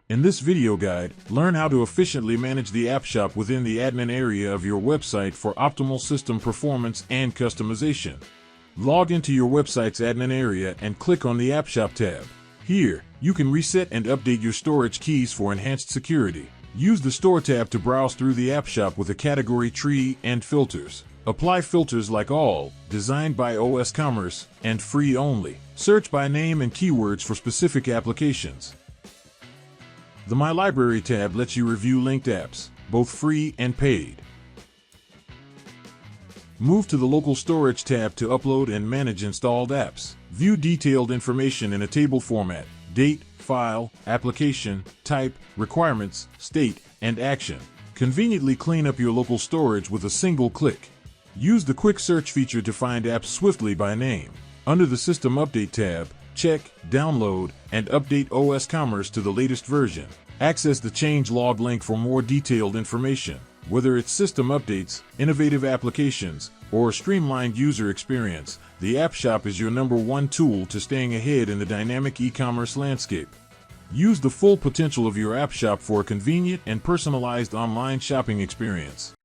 In this video guide, learn how to efficiently manage the app shop within the admin area of your website for optimal system performance and customization. Log into your website's admin area and click on the App Shop tab. Here, you can reset and update your storage keys for enhanced security. Use the Store tab to browse through the app shop with a category tree and filters. Apply filters like All, Designed by osCommerce, and Free Only. Search by name and keywords for specific applications. The My Library tab lets you review linked apps, both free and paid. Move to the Local Storage tab to upload and manage installed apps. View detailed information in a table format: date, file, application, type, requirements, state, and action. Conveniently clean up your local storage with a single click. Use the Quick Search feature to find apps swiftly by name. Under the System Update tab, check, download, and update osCommerce to the latest version. Access the changelog link for more detailed information. Whether it's system updates, innovative applications, or a streamlined user experience, the App Shop is your #1 tool to staying ahead in the dynamic e-commerce landscape. Use the full potential of your App Shop for a convenient and personalized online shopping experience.